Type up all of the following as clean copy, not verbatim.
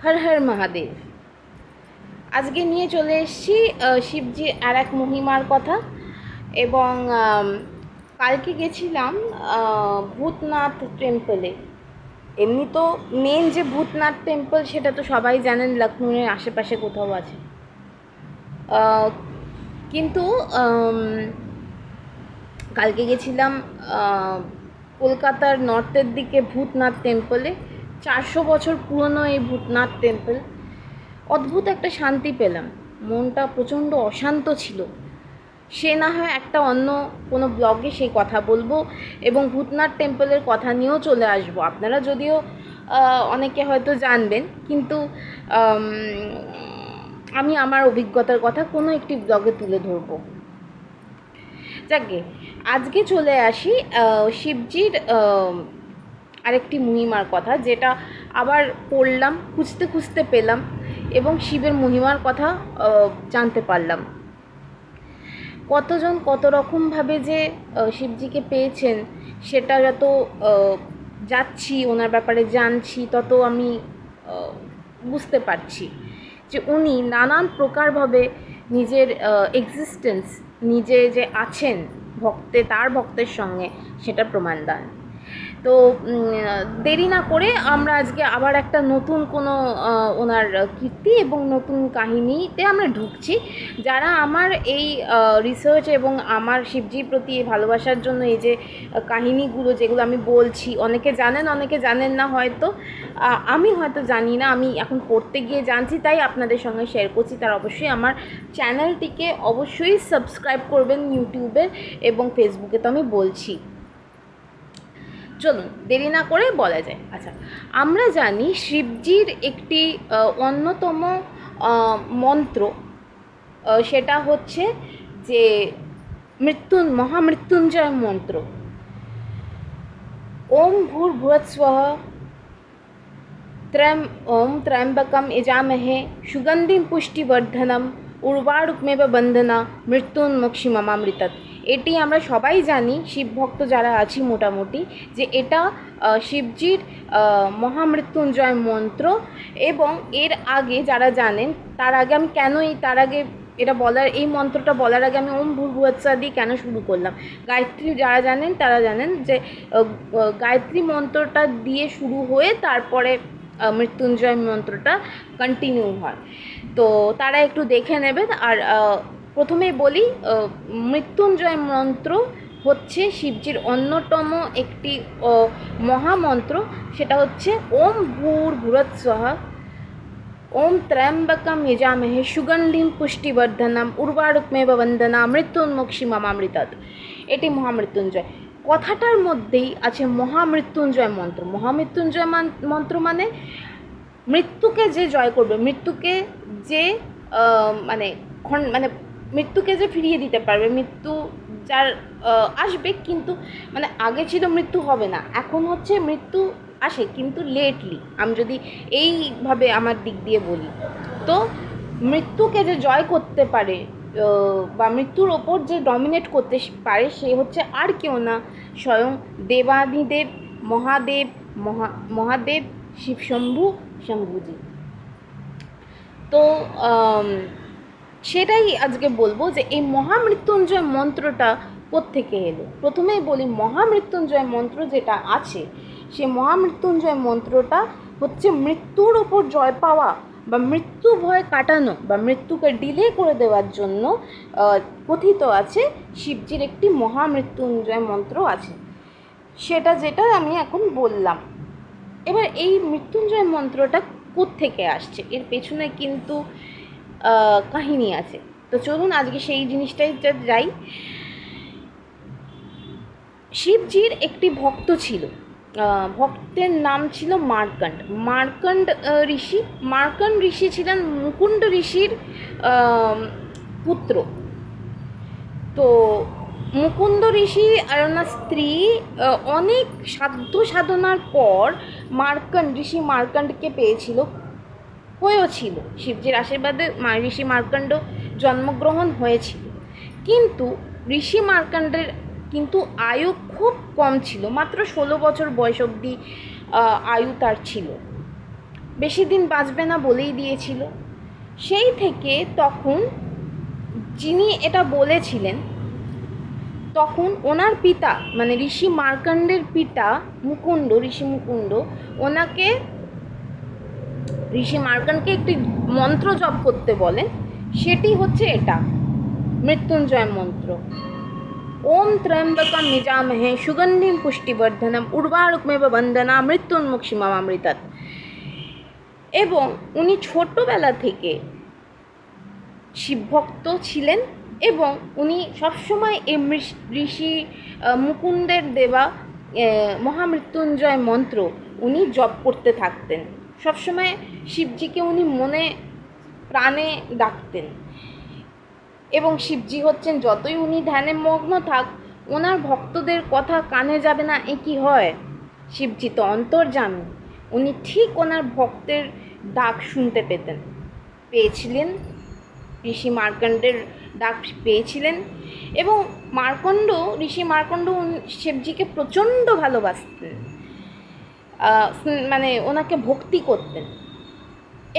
হর হর মহাদেব। আজকে নিয়ে চলে এসেছি শিবজির আর এক মহিমার কথা। এবং কালকে গেছিলাম ভূতনাথ টেম্পলে। এমনি তো মেন যে ভূতনাথ টেম্পল সেটা তো সবাই জানেন, লখনউয়ের আশেপাশে কোথাও আছে। কিন্তু কালকে গেছিলাম কলকাতার নর্থের দিকে ভূতনাথ টেম্পলে। 400 বছর পুরনো এই ভূতনাথ টেম্পল। অদ্ভুত একটা শান্তি পেলাম, মনটা প্রচণ্ড অশান্ত ছিল। সে না হয় একটা অন্য কোনো ব্লগে সেই কথা বলবো, এবং ভূতনাথ টেম্পলের কথা নিয়েও চলে আসবো। আপনারা যদিও অনেকে হয়তো জানবেন, কিন্তু আমি আমার অভিজ্ঞতার কথা কোনো একটি ব্লগে তুলে ধরবো। যাকে আজকে চলে আসি শিবজির আরেকটি মহিমার কথা, যেটা আবার পড়লাম, খুঁজতে খুঁজতে পেলাম এবং শিবের মহিমার কথা জানতে পারলাম। কতজন কত রকমভাবে যে শিবজিকে পেয়েছেন, সেটা যত যাচ্ছি ওনার ব্যাপারে জানছি, তত আমি বুঝতে পারছি যে উনি নানান প্রকারভাবে নিজের এক্সিস্টেন্স, নিজে যে আছেন তার ভক্তের সঙ্গে, সেটা প্রমাণ দেন। তো দেরি না করে আমরা আজকে আবার একটা নতুন কোনো ওনার কীর্তি এবং নতুন কাহিনীতে আমরা ঢুকছি। যারা আমার এই রিসার্চ এবং আমার শিবজির প্রতি ভালোবাসার জন্য এই যে কাহিনীগুলো যেগুলো আমি বলছি, অনেকে জানেন অনেকে জানেন না হয়তো, আমি হয়তো জানি না, আমি এখন পড়তে গিয়ে জানছি, তাই আপনাদের সঙ্গে শেয়ার করছি। তার অবশ্যই আমার চ্যানেলটিকে অবশ্যই সাবস্ক্রাইব করবেন ইউটিউবে এবং ফেসবুকে, তো আমি বলছি। চলুন দেরি না করে বলা যায়। আচ্ছা, আমরা জানি শিবজির একটি অন্যতম মন্ত্র, সেটা হচ্ছে যে মহামৃত্যুঞ্জয় মন্ত্র। ওম ভূর্ভুবস্বঃ ওম ত্র্যম্বকম যজামহে সুগন্ধিম পুষ্টিবর্ধনম উর্বারুকমেব বন্ধনা মৃত্যুন্মোক্ষিমামৃতৎ। এটি আমরা সবাই জানি, শিবভক্ত যারা আছি মোটামুটি, যে এটা শিবজির মহামৃত্যুঞ্জয় মন্ত্র। এবং এর আগে যারা জানেন, তার আগে আমি কেন তার আগে এটা বলার, এই মন্ত্রটা বলার আগে আমি ওম ভূর্ভুবস্বঃ দিয়ে কেন শুরু করলাম। গায়ত্রী যারা জানেন তারা জানেন যে গায়ত্রী মন্ত্রটা দিয়ে শুরু হয়ে তারপরে মৃত্যুঞ্জয় মন্ত্রটা কন্টিনিউ হয়, তো তারা একটু দেখে নেবেন। আর প্রথমেই বলি, মৃত্যুঞ্জয় মন্ত্র হচ্ছে শিবজির অন্যতম একটি মহামন্ত্র। সেটা হচ্ছে ওম ভূর্ভুবস্বঃ ওম ত্র্যম্বকম যজামহে সুগন্ধিম পুষ্টিবর্ধনম উর্বারুকমেব বন্ধনা মৃত্যুন্মোক্ষিমামৃতৎ। এটি মহামৃত্যুঞ্জয় কথাটার মধ্যেই আছে মহামৃত্যুঞ্জয় মন্ত্র। মহামৃত্যুঞ্জয় মন্ত্র মানে মৃত্যুকে যে জয় করবে, মৃত্যুকে যে মানে মানে মৃত্যুকে যে ফিরিয়ে দিতে পারবে, মৃত্যু যার আসবে, কিন্তু মানে আগে ছিল মৃত্যু হবে না, এখন হচ্ছে মৃত্যু আসে কিন্তু লেটলি, আমি যদি এইভাবে আমার দিক দিয়ে বলি। তো মৃত্যুকে যে জয় করতে পারে বা মৃত্যুর ওপর যে ডমিনেট করতে পারে, সে হচ্ছে আর কেউ না, স্বয়ং দেবাদিদেব মহাদেব শিবশম্ভু শম্ভুজি। তো সেটাই আজকে বলবো যে এই মহামৃত্যুঞ্জয় মন্ত্রটা কোত্থেকে এলো। প্রথমেই বলি, মহামৃত্যুঞ্জয় মন্ত্র যেটা আছে, সে মহামৃত্যুঞ্জয় মন্ত্রটা হচ্ছে মৃত্যুর ওপর জয় পাওয়া বা মৃত্যু ভয় কাটানো বা মৃত্যুকে ডিলে করে দেওয়ার জন্য কথিত আছে শিবজির একটি মহামৃত্যুঞ্জয় মন্ত্র আছে, সেটা যেটা আমি এখন বললাম। এবার এই মৃত্যুঞ্জয় মন্ত্রটা কোত্থেকে আসছে, এর পেছনে কিন্তু কাহিনী আছে। তো চলুন আজকে সেই জিনিসটাই যাই। শিবজির একটি ভক্ত ছিল, ভক্তের নাম ছিল মার্কণ্ড ঋষি। মার্কণ্ড ঋষি ছিলেন মুকুন্দ ঋষির পুত্র। তো মুকুন্দ ঋষি আর ওনার স্ত্রী অনেক সাধ্য সাধনার পর ঋষি মার্কণ্ডকে হয়েছিল শিবজির আশীর্বাদে ঋষি মার্কণ্ড জন্মগ্রহণ হয়েছিল। কিন্তু ঋষি মার্কণ্ডের কিন্তু আয়ু খুব কম ছিল, মাত্র 16 বছর বয়স অবধি আয়ু তার ছিল। বেশি দিন বাঁচবে না বলেই দিয়েছিল। সেই থেকে তখন যিনি এটা বলেছিলেন, তখন ওনার পিতা মানে ঋষি মার্কণ্ডের পিতা মুকুন্দ, ঋষি মুকুন্দ ওনাকে, ঋষি মার্কণ্ডকে একটি মন্ত্র জপ করতে বলেন। সেটি হচ্ছে এটা, মৃত্যুঞ্জয় মন্ত্র। ওম ত্র্যম্বকম যজামহে সুগন্ধিম পুষ্টিবর্ধনম উর্বারুকমেব বন্দনা মৃত্যুন্মুক্ষীমামৃতাৎ। এবং উনি ছোট্টবেলা থেকে শিবভক্ত ছিলেন এবং উনি সবসময় এই ঋষি মুকুন্দের দেওয়া মহামৃত্যুঞ্জয় মন্ত্র উনি জপ করতে থাকতেন। সবসময় শিবজিকে উনি মনে প্রাণে ডাকতেন। এবং শিবজি হচ্ছেন, যতই উনি ধ্যানে মগ্ন থাক, ওনার ভক্তদের কথা কানে যাবে না এ কি হয়? শিবজি তো অন্তর্যামী, উনি ঠিক ওনার ভক্তের ডাক শুনতে পেয়েছিলেন, ঋষি মার্কণ্ডের ডাক পেয়েছিলেন। এবং ঋষি মার্কণ্ড শিবজিকে প্রচণ্ড ভালোবাসতেন, মানে ওনাকে ভক্তি করতেন।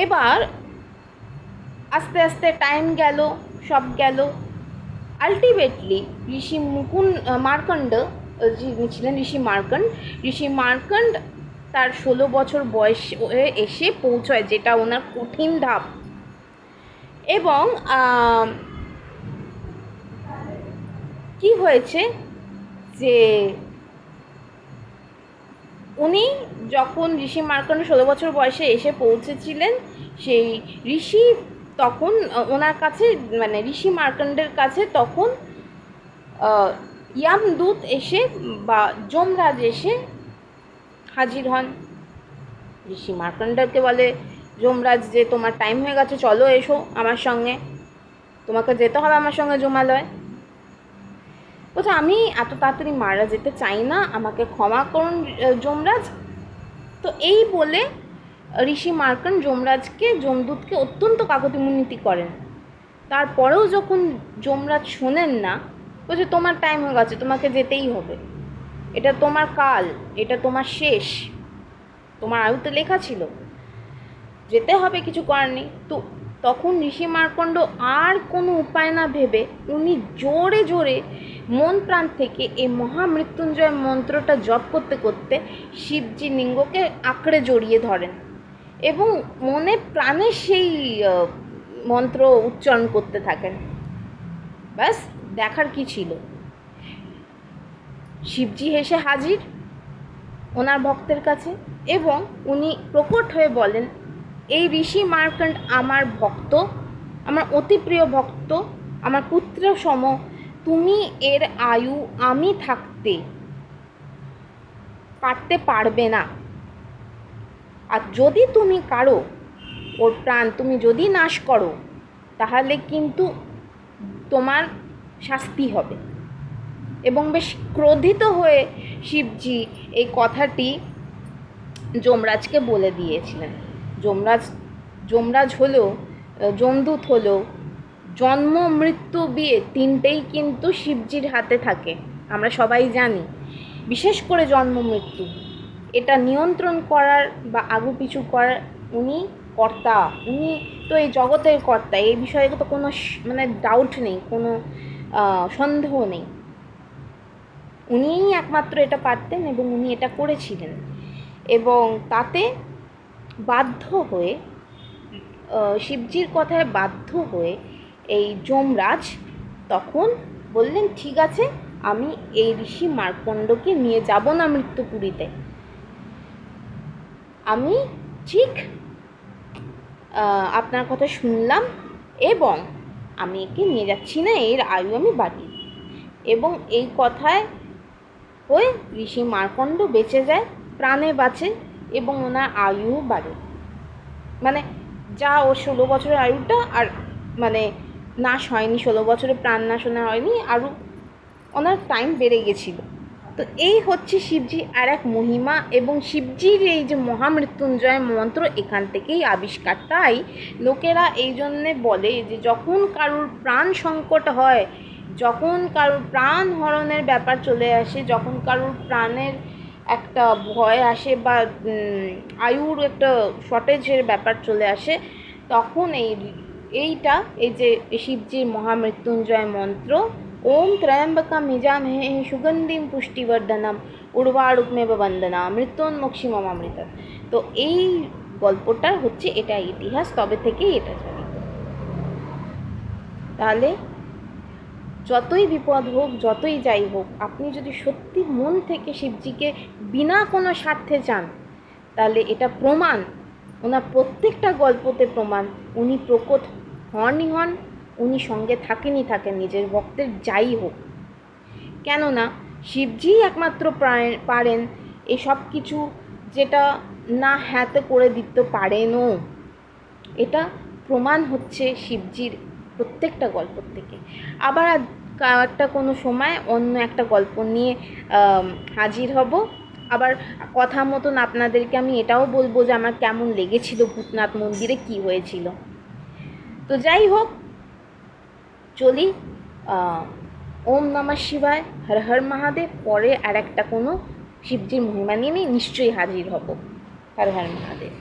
এবার আস্তে আস্তে টাইম গেল, সব গেল। আলটিমেটলি মার্কণ্ড, যিনি ছিলেন ঋষি মার্কণ্ড তার 16 বছর বয়স এসে পৌঁছয়, যেটা ওনার কঠিন ধাপ। এবং কি হয়েছে যে উনি যখন ঋষি মার্কণ্ড 16 বছর বয়সে এসে পৌঁছেছিলেন, সেই ঋষি তখন ওনার কাছে মানে ঋষি মার্কণ্ডের কাছে তখন ইয়ামদূত এসে বা যমরাজ এসে হাজির হন। ঋষি মার্কণ্ডকে বলে যমরাজ যে তোমার টাইম হয়ে গেছে, চলো এসো আমার সঙ্গে, তোমাকে যেতে হবে আমার সঙ্গে যমালয়। বলছে আমি এত তাড়াতাড়ি মারা যেতে চাই না, আমাকে ক্ষমা করুন যমরাজ। তো এই বলে ঋষি মার্কণ্ড যমদূতকে অত্যন্ত কাকুতি মিনতি করেন। তারপরেও যখন যমরাজ শোনেন না, বলছে তোমার টাইম হয়ে গেছে, তোমাকে যেতেই হবে, এটা তোমার কাল, এটা তোমার শেষ, তোমার আয়ুতে লেখা ছিল, যেতে হবে, কিছু করার নেই। তো তখন ঋষি মার্কণ্ড আর কোনো উপায় না ভেবে উনি জোরে জোরে মন প্রাণ থেকে এই মহামৃত্যুঞ্জয় মন্ত্রটা জপ করতে করতে শিবজি লিঙ্গকে আঁকড়ে জড়িয়ে ধরেন এবং মনে প্রাণে সেই মন্ত্র উচ্চারণ করতে থাকেন। ব্যাস, দেখার কি ছিল, শিবজি হেসে হাজির ওনার ভক্তের কাছে এবং উনি প্রকট হয়ে বলেন, এই ঋষি মার্কণ্ড আমার ভক্ত, আমার অতি প্রিয় ভক্ত, আমার পুত্র সম। তুমি এর আয়ু আমি থাকতে কাটতে পারবে না। আর যদি তুমি কারো ওর প্রাণ তুমি যদি নাশ করো, তাহলে কিন্তু তোমার শাস্তি হবে। এবং বেশ ক্রোধিত হয়ে শিবজি এই কথাটি যমরাজকে বলে দিয়েছিলেন। যমরাজ হলো, যমদূত হলো, জন্ম মৃত্যু বিয়ে তিনটেই কিন্তু শিবজির হাতে থাকে, আমরা সবাই জানি। বিশেষ করে জন্ম মৃত্যু, এটা নিয়ন্ত্রণ করার বা আগুপিছু করার উনি কর্তা, উনি তো এই জগতের কর্তা, এই বিষয়ে তো কোনো মানে ডাউট নেই, কোনো সন্দেহ নেই। উনিই একমাত্র এটা পারতেন এবং উনি এটা করেছিলেন। এবং তাতে বাধ্য হয়ে, শিবজির কথায় বাধ্য হয়ে এই যমরাজ তখন বললেন, ঠিক আছে, আমি এই ঋষি মার্কণ্ডকে নিয়ে যাব না মৃত্যুপুরীতে, আমি ঠিক আপনার কথা শুনলাম এবং আমি একে নিয়ে যাচ্ছি না, এর আয়ু আমি বাড়িয়ে। এবং এই কথায় হয়ে ঋষি মার্কণ্ড বেঁচে যায়, প্রাণে বাঁচে এবং ওনার আয়ু বাড়ে। মানে যা ওর 16 বছরের আয়ুটা আর মানে নাশ হয়নি, 16 বছরে প্রাণ নাশ হয়নি, আরও ওনার টাইম বেড়ে গেছিলো। তো এই হচ্ছে শিবজি আর এক মহিমা এবং শিবজির এই যে মহামৃত্যুঞ্জয় মন্ত্র এখান থেকেই আবিষ্কার। তাই লোকেরা এই জন্যে বলে যে যখন কারুর প্রাণ সংকট হয়, যখন কারুর প্রাণ হরণের ব্যাপার চলে আসে, যখন কারুর প্রাণের একটা ভয় আসে বা আয়ুর একটা শর্টেজের ব্যাপার চলে আসে, তখন এই যে শিবজির মহামৃত্যুঞ্জয় মন্ত্র, ওম ত্র্যম্বকম যজামহে সুগন্ধিম পুষ্টিবর্ধনম উর্বারুকমেব বন্দনা মৃত্যুন্মোক্ষিমামৃতৎ। তো এই গল্পটা হচ্ছে, এটা ইতিহাস, তবে থেকেই এটা জানিত। তাহলে যতই বিপদ হোক, যতই যাই হোক, আপনি যদি সত্যি মন থেকে শিবজিকে বিনা কোনো স্বার্থে চান, তাহলে এটা প্রমাণ, ওনার প্রত্যেকটা গল্পতে প্রমাণ, উনি প্রকট হনই হন, উনি সঙ্গে থাকেনই থাকেন নিজের ভক্তের যাই হোক। কেননা শিবজি একমাত্র পারেন এসব কিছু, যেটা না হ্যাঁতে করে দিতে পারেনও। এটা প্রমাণ হচ্ছে শিবজির প্রত্যেকটা গল্প থেকে। আবার একটা কোনো সময় অন্য একটা গল্প নিয়ে হাজির হব। আবার কথা মতন আপনাদেরকে আমি এটাও বলবো যে আমার কেমন লেগেছিল ভূতনাথ মন্দিরে কি হয়েছিল। তো যাই হোক, চলি। ওম নমঃ শিবায়, হর হর মহাদেব। পরে আর একটা কোনো শিবজির মহিমা নিয়ে নিশ্চয়ই হাজির হব। হর হর মহাদেব।